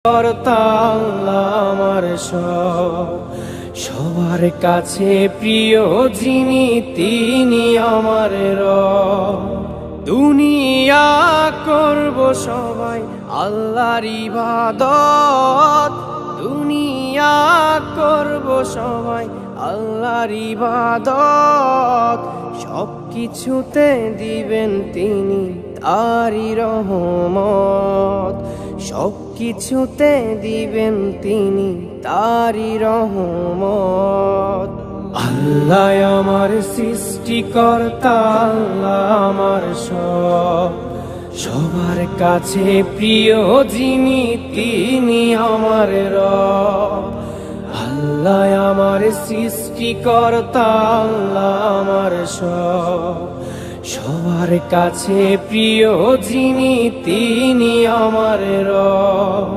কর্তা আল্লাহ আমার সব, সবার কাছে প্রিয় যিনি তিনি আমার রব। দুনিয়া করব সবাই আল্লাহর ইবাদত, দুনিয়া করব সবাই আল্লাহর ইবাদত, সব কিছুতে দিবেন তিনি তারই রহমত, সব কিছুতে দিবেন তিনি তারই রহমত। আল্লাহ আমার সৃষ্টিকর্তা আল্লাহ আমার সব, সবার কাছে প্রিয় যিনি তিনি আমার রব। আল্লাহ আমার সৃষ্টিকর্তা আল্লাহ আমার সব, সবার কাছে প্রিয় যিনি তিনি আমার রব।